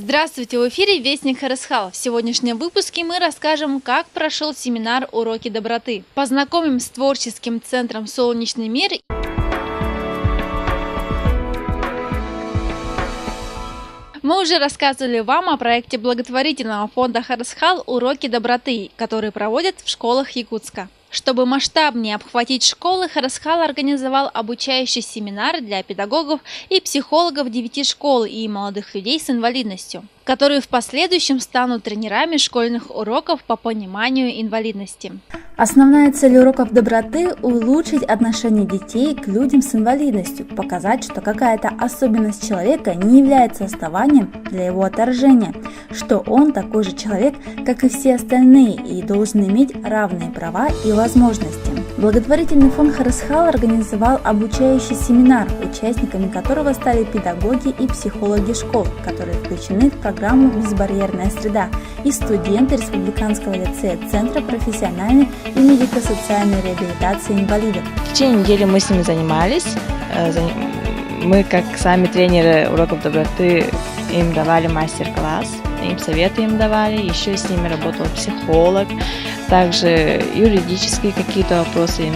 Здравствуйте, в эфире Вестник Харысхал. В сегодняшнем выпуске мы расскажем, как прошел семинар «Уроки доброты». Познакомим с творческим центром «Солнечный мир». Мы уже рассказывали вам о проекте благотворительного фонда Харысхал «Уроки доброты», который проводят в школах Якутска. Чтобы масштабнее обхватить школы, Харысхал организовал обучающий семинар для педагогов и психологов 9 школ и молодых людей с инвалидностью, которые в последующем станут тренерами школьных уроков по пониманию инвалидности. Основная цель уроков доброты – улучшить отношение детей к людям с инвалидностью, показать, что какая-то особенность человека не является основанием для его отторжения, что он такой же человек, как и все остальные, и должен иметь равные права и возможности. Благотворительный фонд Харысхал организовал обучающий семинар, участниками которого стали педагоги и психологи школ, которые включены в программу «Безбарьерная среда», и студенты Республиканского лицея Центра профессиональной и медико-социальной реабилитации инвалидов. В течение недели мы с ними занимались. Мы, как сами тренеры уроков доброты, им давали мастер-класс, им советы им давали, еще с ними работал психолог, также юридические какие-то вопросы им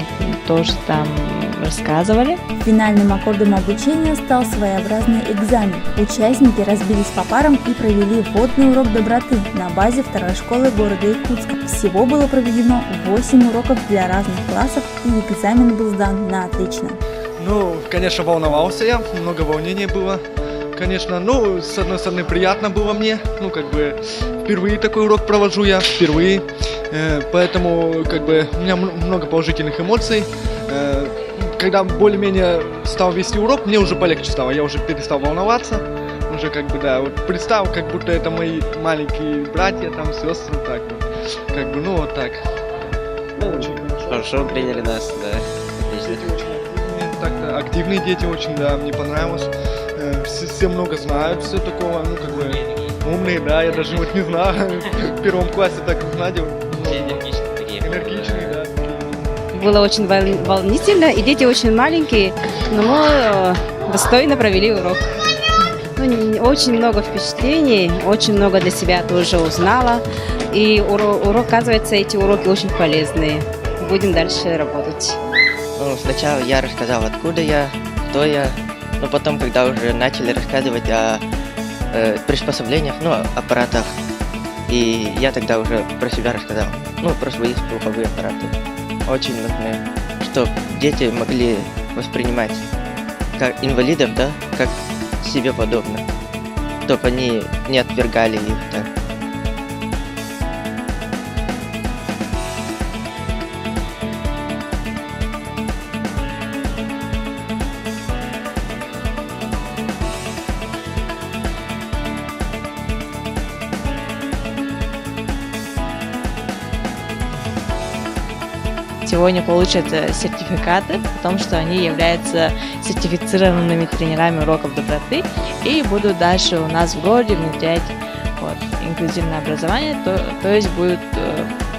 тоже там рассказывали. Финальным аккордом обучения стал своеобразный экзамен. Участники разбились по парам и провели вводный урок доброты на базе второй школы города Якутска. Всего было проведено 8 уроков для разных классов, и экзамен был сдан на отлично. Конечно, волновался я, много волнения было. Конечно, с одной стороны, приятно было мне, впервые такой урок провожу я, впервые, поэтому, у меня много положительных эмоций. Когда более-менее стал вести урок, мне уже полегче стало, я уже перестал волноваться, уже представил, как будто это мои маленькие братья, сестры, так. Очень хорошо приняли нас, да. Дети очень активные дети очень, да, мне понравилось. Все много знают, все такого, умные, да, я даже не знаю, в первом классе так знаю. Энергичные, да. Было очень волнительно, и дети очень маленькие, но мы достойно провели урок. Очень много впечатлений, очень много для себя тоже узнала, и оказывается, эти уроки очень полезные. Будем дальше работать. Сначала я рассказал, откуда я, кто я. Но потом, когда уже начали рассказывать о приспособлениях, аппаратах, и я тогда уже про себя рассказал, про свои слуховые аппараты. Очень нужны, чтобы дети могли воспринимать как инвалидов, да, как себе подобно, чтобы они не отвергали их, да. Сегодня получат сертификаты о том, что они являются сертифицированными тренерами уроков доброты и будут дальше у нас в городе внедрять инклюзивное образование, то есть будут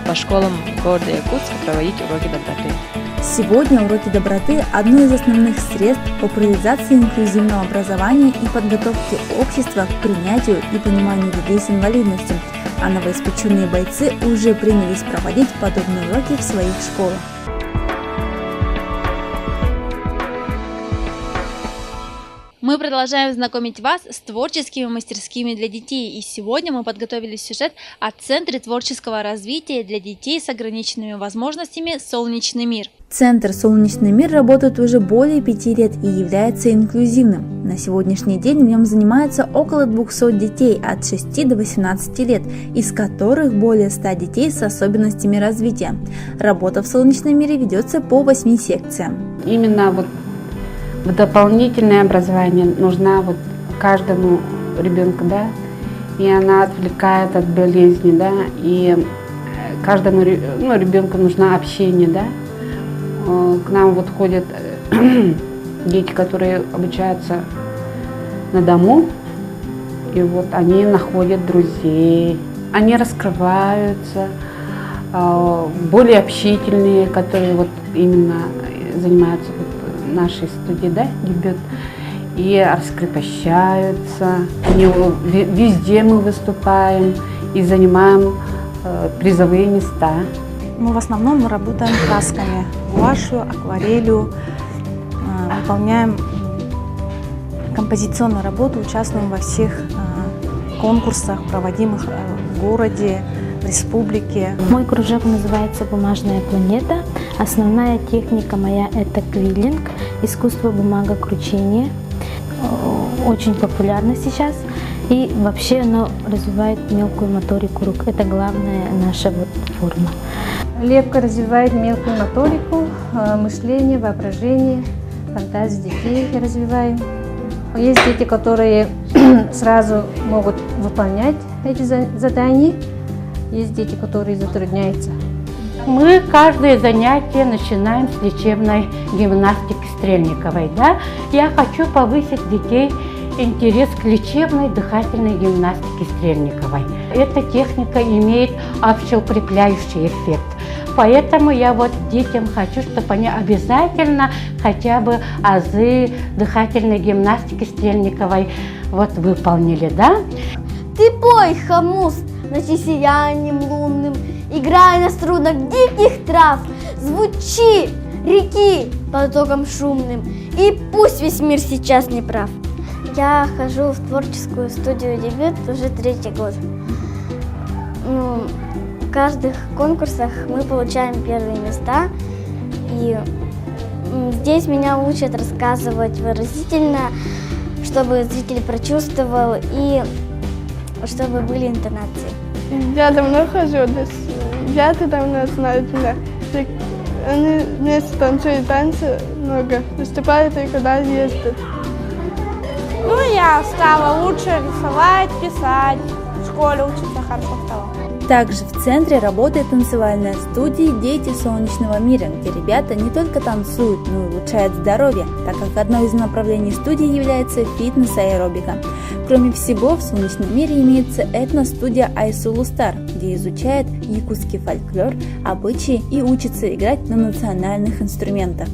по школам города Якутска проводить уроки доброты. Сегодня уроки доброты – одно из основных средств популяризации инклюзивного образования и подготовки общества к принятию и пониманию людей с инвалидностью, а новоиспеченные бойцы уже принялись проводить подобные уроки в своих школах. Мы продолжаем знакомить вас с творческими мастерскими для детей, и сегодня мы подготовили сюжет о Центре творческого развития для детей с ограниченными возможностями «Солнечный мир». Центр «Солнечный мир» работает уже более 5 лет и является инклюзивным. На сегодняшний день в нем занимаются около 200 детей от 6 до 18 лет, из которых более 100 детей с особенностями развития. Работа в «Солнечном мире» ведется по 8 секциям. Именно в дополнительное образование нужна каждому ребенку, да, и она отвлекает от болезни, да, и каждому ребенку нужно общение, да. К нам ходят дети, которые обучаются на дому, и они находят друзей, они раскрываются, более общительные, которые именно занимаются нашей студии, да, дебют. и раскрепощаются. Везде мы выступаем и занимаем призовые места. В основном мы работаем красками, гуашью, акварелью, выполняем композиционную работу, участвуем во всех конкурсах, проводимых в городе, в республике. Мой кружок называется «Бумажная планета». Основная техника моя – это квиллинг, искусство бумагокручения. Очень популярно сейчас. И вообще оно развивает мелкую моторику рук. Это главная наша форма. Лепка развивает мелкую моторику, мышление, воображение, фантазию детей развиваем. Есть дети, которые сразу могут выполнять эти задания, есть дети, которые затрудняются. Мы каждое занятие начинаем с лечебной гимнастики Стрельниковой. Да? Я хочу повысить детей интерес к лечебной дыхательной гимнастике Стрельниковой. Эта техника имеет общеукрепляющий эффект. Поэтому я детям хочу, чтобы они обязательно хотя бы азы дыхательной гимнастики Стрельниковой выполнили, да? Ты пой, хамус, ночи сиянием лунным, играй на струнах диких трав, звучи реки потоком шумным, и пусть весь мир сейчас не прав. Я хожу в творческую студию «Дебют» уже 3-й год. В каждых конкурсах мы получаем первые места, и здесь меня учат рассказывать выразительно, чтобы зритель прочувствовал и чтобы были интонации. Я давно хожу, ребята давно знают меня. Они вместе танцуют танцы много, выступают и куда ездят. Я стала лучше рисовать, писать, в школе учиться хорошо стала. Также в центре работает танцевальная студия «Дети солнечного мира», где ребята не только танцуют, но и улучшают здоровье, так как одно из направлений студии является фитнес и аэробика. Кроме всего, в солнечном мире имеется этно-студия Айсулустар, где изучают якутский фольклор, обычаи и учатся играть на национальных инструментах.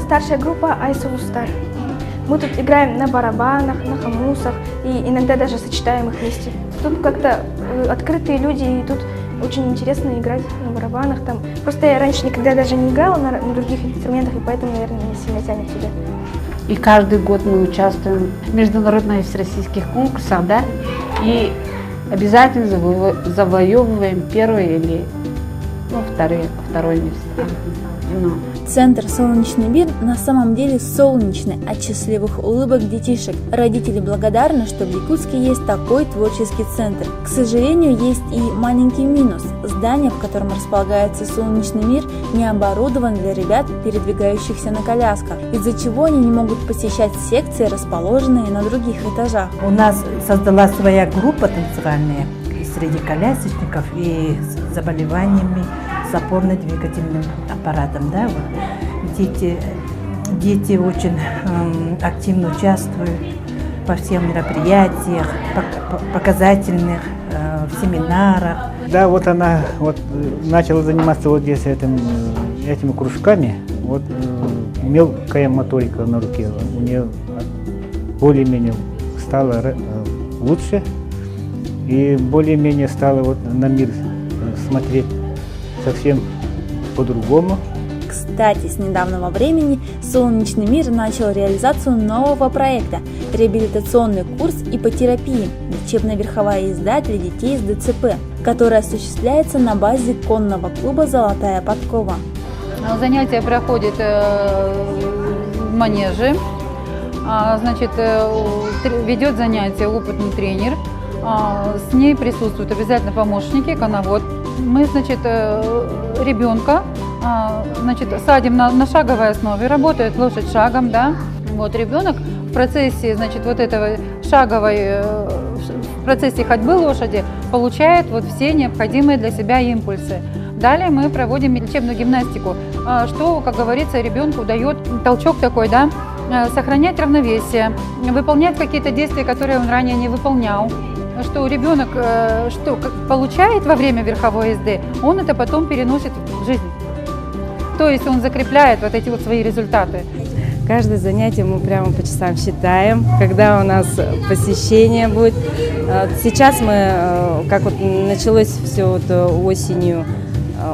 Старшая группа Айсулустар. Мы тут играем на барабанах, на хамусах и иногда даже сочетаем их вместе. Тут как-то открытые люди, и тут очень интересно играть на барабанах. Просто я раньше никогда даже не играла на других инструментах, и поэтому, наверное, меня сильно тянет сюда. И каждый год мы участвуем в международных всероссийских конкурсах, да, и обязательно завоевываем первое или второе место. Центр «Солнечный мир» на самом деле солнечный, от счастливых улыбок детишек. Родители благодарны, что в Якутске есть такой творческий центр. К сожалению, есть и маленький минус. Здание, в котором располагается «Солнечный мир», не оборудован для ребят, передвигающихся на колясках, из-за чего они не могут посещать секции, расположенные на других этажах. У нас создалась своя группа танцевальная среди колясочников и с заболеваниями с опорно-двигательным аппаратом. Да? Дети очень активно участвуют во всех мероприятиях, показательных, в семинарах. Да, она начала заниматься здесь этими кружками. Мелкая моторика на руке у нее более-менее стала лучше и более-менее стала на мир смотреть совсем по-другому. Кстати, с недавнего времени «Солнечный мир» начал реализацию нового проекта – реабилитационный курс ипотерапии, лечебно-верховая езда для детей с ДЦП, который осуществляется на базе конного клуба «Золотая подкова». Занятия проходят в манеже, ведет занятия опытный тренер, с ней присутствуют обязательно помощники, коновод. Мы, ребенка, садим на шаговой основе, работает лошадь шагом, да. Ребенок в процессе, в процессе ходьбы лошади получает все необходимые для себя импульсы. Далее мы проводим лечебную гимнастику, что, как говорится, ребенку дает толчок такой, да, сохранять равновесие, выполнять какие-то действия, которые он ранее не выполнял. что ребенок получает во время верховой езды, он это потом переносит в жизнь. То есть он закрепляет вот эти вот свои результаты. Каждое занятие мы прямо по часам считаем, когда у нас посещение будет. Сейчас мы, как вот началось все вот осенью,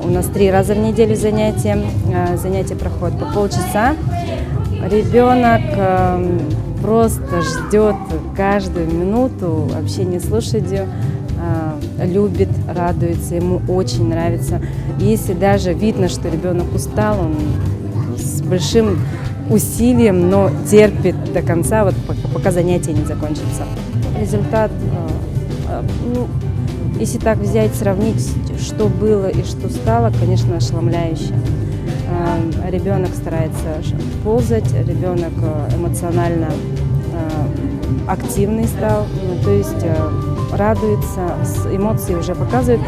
у нас 3 раза в неделю занятия. Занятия проходят по полчаса. Ребенок просто ждет каждую минуту общения с лошадью, любит, радуется, ему очень нравится. Если даже видно, что ребенок устал, он с большим усилием, но терпит до конца, вот пока занятие не закончится. Результат, если так взять, сравнить, что было и что стало, конечно, ошеломляюще. Ребенок старается ползать, ребенок эмоционально активный стал, то есть радуется, эмоции уже показывает.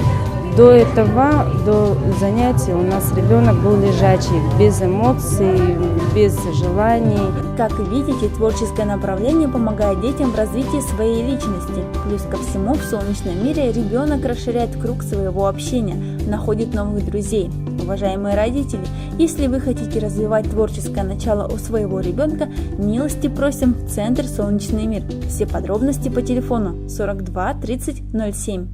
До этого, до занятия у нас ребенок был лежачий, без эмоций, без желаний. Как видите, творческое направление помогает детям в развитии своей личности. Плюс ко всему, в солнечном мире ребенок расширяет круг своего общения, находит новых друзей. Уважаемые родители, если вы хотите развивать творческое начало у своего ребенка, милости просим в Центр «Солнечный мир». Все подробности по телефону 42 30 07.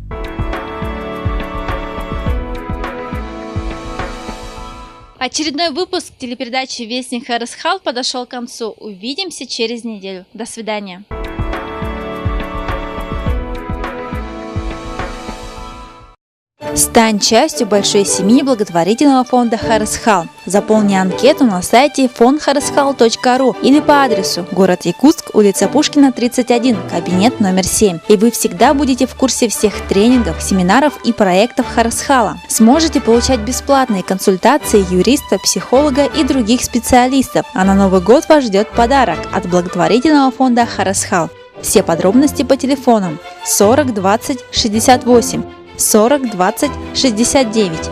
Очередной выпуск телепередачи «Вестник Харысхал» подошел к концу. Увидимся через неделю. До свидания. Стань частью большой семьи благотворительного фонда Харысхал. Заполни анкету на сайте fondharyskhal.ru или по адресу город Якутск, улица Пушкина, 31, кабинет номер 7. И вы всегда будете в курсе всех тренингов, семинаров и проектов Харысхала. Сможете получать бесплатные консультации юриста, психолога и других специалистов. А на Новый год вас ждет подарок от благотворительного фонда Харысхал. Все подробности по телефонам 40 20 68. 40 20 69.